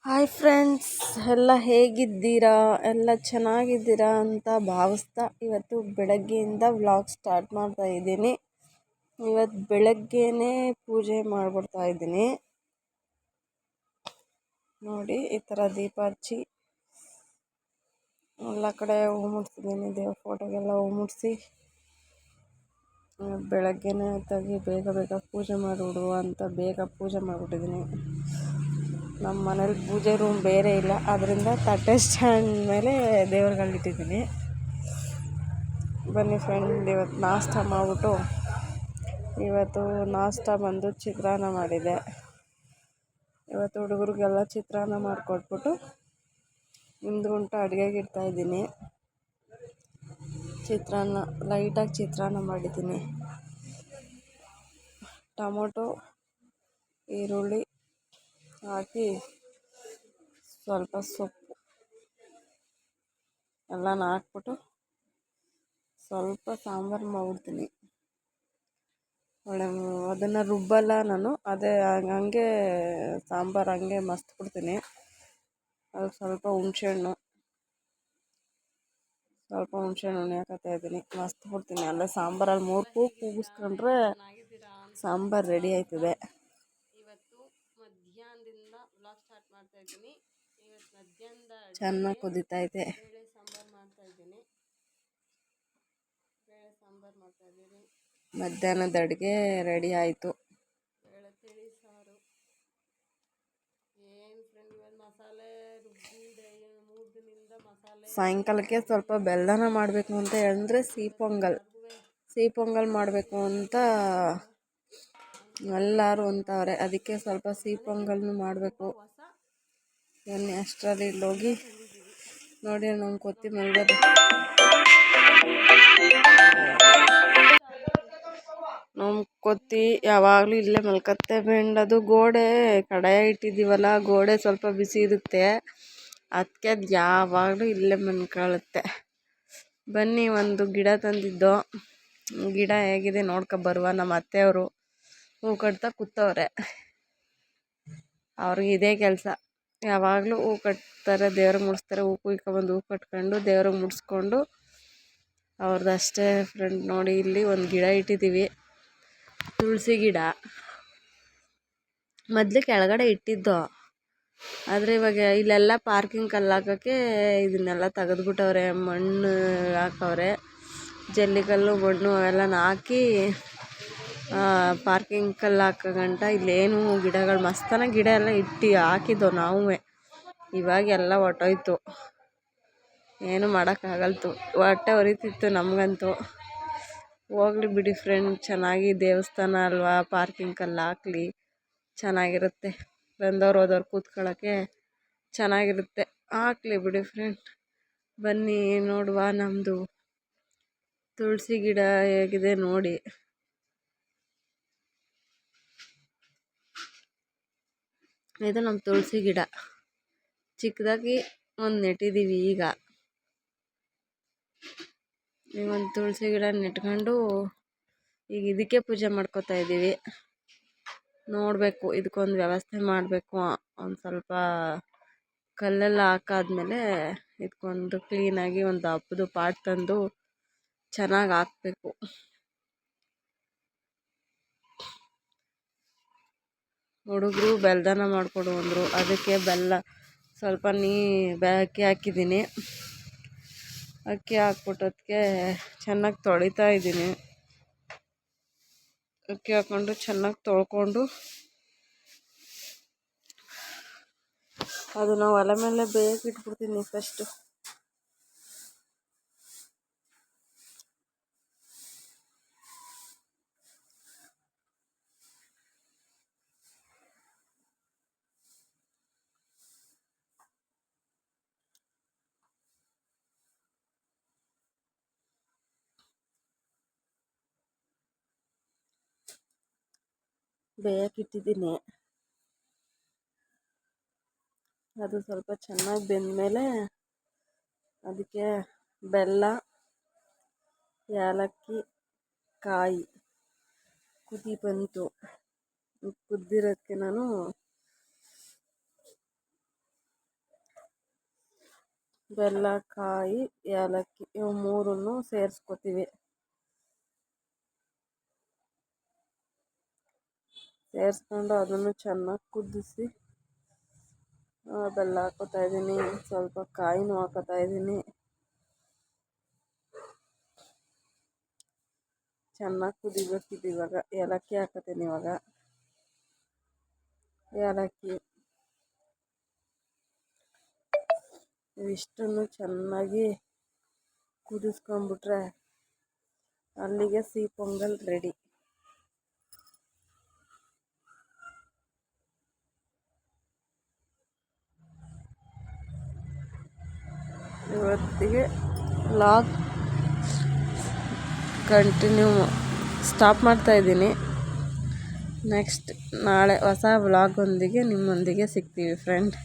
Hi friends, ಎಲ್ಲ ಹೇಗಿದ್ದೀರಾ? ಎಲ್ಲ ಚೆನ್ನಾಗಿದ್ದೀರಾ ಅಂತ ಭಾವಿಸ್ತಾ ಇವತ್ತು ಬೆಳಗ್ಗೆಯಿಂದ ವ್ಲಾಗ್ ಸ್ಟಾರ್ಟ್ ಮಾಡ್ತಾ ಇದ್ದೀನಿ. ಇವತ್ತು ಬೆಳಗ್ಗೆನೇ ಪೂಜೆ ಮಾಡಿಬಿಡ್ತಾ ಇದ್ದೀನಿ. ನೋಡಿ, ಈ ಥರ ದೀಪ ಹಚ್ಚಿ ಎಲ್ಲ ಕಡೆ ಹೂ ಮುಡ್ಸಿದ್ದೀನಿ. ದೇವ್ರ ಫೋಟೋಗೆಲ್ಲ ಹೂ ಮುಡಿಸಿ ಬೆಳಗ್ಗೆನೇ ಬೇಗ ಬೇಗ ಪೂಜೆ ಮಾಡಿಬಿಡು ಅಂತ ಬೇಗ ಪೂಜೆ ಮಾಡಿಬಿಟ್ಟಿದ್ದೀನಿ. ನಮ್ಮ ಮನೇಲಿ ಪೂಜೆ ರೂಮ್ ಬೇರೆ ಇಲ್ಲ, ಅದರಿಂದ ತಟ್ಟೆ ಸ್ಟ್ಯಾಂಡ್ ಮೇಲೆ ದೇವ್ರುಗಳಿಟ್ಟಿದ್ದೀನಿ. ಬನ್ನಿ ಫ್ರೆಂಡ್, ಇವತ್ತು ನಾಷ್ಟ ಮಾಡಿಬಿಟ್ಟು ಇವತ್ತು ನಾಷ್ಟ ಬಂದು ಚಿತ್ರಾನ್ನ ಮಾಡಿದೆ. ಇವತ್ತು ಹುಡುಗರಿಗೆಲ್ಲ ಚಿತ್ರಾನ್ನ ಮಾಡಿಕೊಟ್ಬಿಟ್ಟು ಇಂದ್ರುಂಟ ಅಡುಗೆಗೆ ಇಡ್ತಾಯಿದ್ದೀನಿ. ಚಿತ್ರಾನ್ನ ಲೈಟಾಗಿ ಚಿತ್ರಾನ್ನ ಮಾಡಿದ್ದೀನಿ. ಟೊಮೊಟೊ ಈರುಳ್ಳಿ ಹಾಕಿ ಸ್ವಲ್ಪ ಸೊಪ್ಪು ಎಲ್ಲನ ಹಾಕ್ಬಿಟ್ಟು ಸ್ವಲ್ಪ ಸಾಂಬಾರು ಮಾಡ್ಬಿಡ್ತೀನಿ. ಅದನ್ನು ರುಬ್ಬಲ್ಲ ನಾನು, ಅದೇ ಹಂಗೆ ಸಾಂಬಾರು ಹಂಗೆ ಮಸ್ತ್ಬಿಡ್ತೀನಿ. ಅದಕ್ಕೆ ಸ್ವಲ್ಪ ಹುಣಸೆಹಣ್ಣು ಹಾಕತ್ತಾ ಇದ್ದೀನಿ, ಮಸ್ತ್ಬಿಡ್ತೀನಿ. ಅಲ್ಲೇ ಸಾಂಬಾರಲ್ಲಿ 3 ಕೂಗಿಸ್ಕೊಂಡ್ರೆ ಸಾಂಬಾರು ರೆಡಿ ಆಯ್ತದೆ. ಇವತ್ತು ಮಧ್ಯಾಹ್ನದಿಂದ ವ್ಲಾಗ್ ಸ್ಟಾರ್ಟ್ ಮಾಡ್ತಾ ಇದ್ದೀನಿ. ಇವತ್ತು ಮಧ್ಯಾಹ್ನದ ಚೆನ್ನಾಗಿ ಕುದೀತೈತೆ. ಬೇಳೆ ಸಾಂಬಾರು ಮಾಡ್ತಾ ಇದ್ದೀನಿ. ಮಧ್ಯಾಹ್ನದ ಅಡುಗೆ ರೆಡಿ ಆಯಿತು. ಬೇಳೆ ತಿಳಿ ಸಾರು. ಏನು ಫ್ರೆಂಡ್, ಇವತ್ತು ಮಸಾಲೆ ರುಬ್ಬಿದೆ 3 ದಿನದಿಂದ ಮಸಾಲೆ. ಸಾಯಂಕಾಲಕ್ಕೆ ಸ್ವಲ್ಪ ಬೆಲ್ಲನ ಮಾಡಬೇಕು ಅಂತ ಹೇಳಿದ್ರೆ ಸಿಹಿ ಪೊಂಗಲ್ ಮಾಡಬೇಕು ಅಂತ ಎಲ್ಲರೂ ಅಂತವ್ರೆ. ಅದಕ್ಕೆ ಸ್ವಲ್ಪ ಸಿಹಿ ಪೊಂಗಲ್ನು ಮಾಡಬೇಕು. ಬನ್ನಿ, ಅಷ್ಟರಲ್ಲಿ ಇಲ್ಲೋಗಿ ನೋಡಿ ನಮ್ಮ ಕೊತ್ತಿ ಮಲ್ಗೋದು. ನಮ್ಮ ಕೊತ್ತಿ ಯಾವಾಗಲೂ ಇಲ್ಲೇ ಮಲ್ಕತ್ತೆ ಬೆಂಡದು. ಗೋಡೆ ಕಡಾಯ ಇಟ್ಟಿದ್ದೀವಲ್ಲ, ಗೋಡೆ ಸ್ವಲ್ಪ ಬಿಸಿ ಇರುತ್ತೆ, ಅದಕ್ಕೆ ಅದು ಯಾವಾಗಲೂ ಇಲ್ಲೇ ಮಲ್ಕೊಳ್ಳುತ್ತೆ. ಬನ್ನಿ, ಒಂದು ಗಿಡ ತಂದಿದ್ದು, ಗಿಡ ಹೇಗಿದೆ ನೋಡ್ಕೊಬರುವ. ನಮ್ಮ ಅತ್ತೆಯವರು ಹೂ ಕಟ್ತಾ ಕೂತವ್ರೆ. ಅವ್ರಿಗೆ ಇದೇ ಕೆಲಸ, ಯಾವಾಗಲೂ ಹೂ ಕಟ್ತಾರೆ, ದೇವ್ರಿಗೆ ಮುಡಿಸ್ತಾರೆ. ಹೂ ಕುಯ್ಕೊಬಂದು ಹೂ ಕಟ್ಕೊಂಡು ದೇವ್ರಿಗೆ ಮುಡಿಸ್ಕೊಂಡು ಅವ್ರದ್ದಷ್ಟೇ ಫ್ರೆಂಡ್. ನೋಡಿ, ಇಲ್ಲಿ ಒಂದು ಗಿಡ ಇಟ್ಟಿದ್ದೀವಿ, ತುಳಸಿ ಗಿಡ. ಮೊದಲು ಕೆಳಗಡೆ ಇಟ್ಟಿದ್ದು, ಆದರೆ ಇವಾಗ ಇಲ್ಲೆಲ್ಲ ಪಾರ್ಕಿಂಗ್ ಕಲ್ಲು ಹಾಕೋಕ್ಕೆ ಇದನ್ನೆಲ್ಲ ತೆಗೆದ್ಬಿಟ್ಟವ್ರೆ. ಮಣ್ಣು ಹಾಕವ್ರೆ, ಜಲ್ಲಿಕಲ್ಲು ಮಣ್ಣು ಅವೆಲ್ಲ ಹಾಕಿ ಪಾರ್ಕಿಂಗ್ ಕಲ್ಲು ಹಾಕೋಗಂಟ ಇಲ್ಲೇನು ಗಿಡಗಳು ಮಸ್ತನ ಗಿಡ ಎಲ್ಲ ಹಾಕಿದ್ದೋ ನಾವು. ಇವಾಗೆಲ್ಲ ಹೊಟ್ಟೋಯ್ತು, ಏನು ಮಾಡೋಕ್ಕಾಗಲ್ತು. ಹೊಟ್ಟೆ ಉರಿತಿತ್ತು ನಮಗಂತೂ. ಹೋಗ್ಲಿ ಬಿಡಿ ಫ್ರೆಂಡ್, ಚೆನ್ನಾಗಿ ದೇವಸ್ಥಾನ ಅಲ್ವಾ, ಪಾರ್ಕಿಂಗ್ ಕಲ್ಲು ಹಾಕಲಿ, ಚೆನ್ನಾಗಿರುತ್ತೆ. ಬಂದವ್ರು ಹೋದವ್ರು ಕೂತ್ಕೊಳ್ಳೋಕ್ಕೆ ಚೆನ್ನಾಗಿರುತ್ತೆ, ಹಾಕ್ಲಿ ಬಿಡಿ ಫ್ರೆಂಡ್. ಬನ್ನಿ ನೋಡುವ ನಮ್ಮದು ತುಳಸಿ ಗಿಡ ಹೇಗಿದೆ ನೋಡಿ. ಇದು ನಮ್ಮ ತುಳಸಿ ಗಿಡ, ಚಿಕ್ಕದಾಗಿ ಒಂದು ನೆಟ್ಟಿದ್ದೀವಿ. ಈಗ ಒಂದು ತುಳಸಿ ಗಿಡ ನೆಟ್ಕೊಂಡು ಈಗ ಇದಕ್ಕೆ ಪೂಜೆ ಮಾಡ್ಕೋತಾ ಇದ್ದೀವಿ. ನೋಡಬೇಕು, ಇದಕ್ಕೊಂದು ವ್ಯವಸ್ಥೆ ಮಾಡಬೇಕು. ಒಂದು ಸ್ವಲ್ಪ ಕಲ್ಲೆಲ್ಲ ಹಾಕಾದ್ಮೇಲೆ ಇದಕ್ಕೊಂದು ಕ್ಲೀನಾಗಿ ಒಂದು ಹಬ್ಬದ ಪಾಟ್ ತಂದು ಚೆನ್ನಾಗಿ ಹಾಕಬೇಕು. ಹುಡುಗರು ಬೆಲ್ಲದನ್ನ ಮಾಡಿಕೊಡು ಅಂದರು, ಅದಕ್ಕೆ ಬೆಲ್ಲ ಸ್ವಲ್ಪ ಅಕ್ಕಿ ಹಾಕಿದ್ದೀನಿ. ಅಕ್ಕಿ ಹಾಕ್ಬಿಟ್ಟೋದಕ್ಕೆ ಚೆನ್ನಾಗಿ ತೊಳಿತಾ ಇದ್ದೀನಿ. ಅಕ್ಕಿ ಹಾಕ್ಕೊಂಡು ಚೆನ್ನಾಗಿ ತೊಳ್ಕೊಂಡು ಅದನ್ನು ಒಲೆ ಮೇಲೆ ಬೇಯಕ್ಕೆ ಇಟ್ಬಿಡ್ತೀನಿ ಫಸ್ಟು. ಬೇಯಕ್ಕಿಟ್ಟಿದ್ದೀನಿ. ಅದು ಸ್ವಲ್ಪ ಚೆನ್ನಾಗಿ ಬೆಂದಮೇಲೆ ಅದಕ್ಕೆ ಬೆಲ್ಲ, ಏಲಕ್ಕಿ, ಕಾಯಿ ಕುದಿ ಬಂತು. ಕುದ್ದಿರೋದಕ್ಕೆ ನಾನು ಬೆಲ್ಲ, ಕಾಯಿ, ಏಲಕ್ಕಿ ಇವು ಮೂರನ್ನು ಸೇರಿಸ್ಕೊತೀವಿ. ಸೇರಿಸ್ಕೊಂಡು ಅದನ್ನು ಚೆನ್ನಾಗಿ ಕುದಿಸಿ ಬೆಲ್ಲ ಹಾಕೋತಾ ಇದ್ದೀನಿ, ಸ್ವಲ್ಪ ಕಾಯಿನೂ ಹಾಕೋತಾ ಇದ್ದೀನಿ. ಚೆನ್ನಾಗಿ ಕುದಿಬೇಕಿದ್ದು. ಇವಾಗ ಏಲಕ್ಕಿ ಹಾಕತೀನಿ. ಇವಾಗ ಏಲಕ್ಕಿ ಇವಿಷ್ಟನ್ನು ಚೆನ್ನಾಗಿ ಕುದಿಸ್ಕೊಂಡ್ಬಿಟ್ರೆ ಅಲ್ಲಿಗೆ ಸಿಹಿ ಪೊಂಗಲ್ ರೆಡಿ. ಇವತ್ತಿಗೆ ವ್ಲಾಗ್ ಕಂಟಿನ್ಯೂ ಸ್ಟಾಪ್ ಮಾಡ್ತಾಯಿದ್ದೀನಿ. ನೆಕ್ಸ್ಟ್ ನಾಳೆ ಹೊಸ ವ್ಲಾಗೊಂದಿಗೆ ನಿಮ್ಮೊಂದಿಗೆ ಸಿಗ್ತೀವಿ ಫ್ರೆಂಡ್.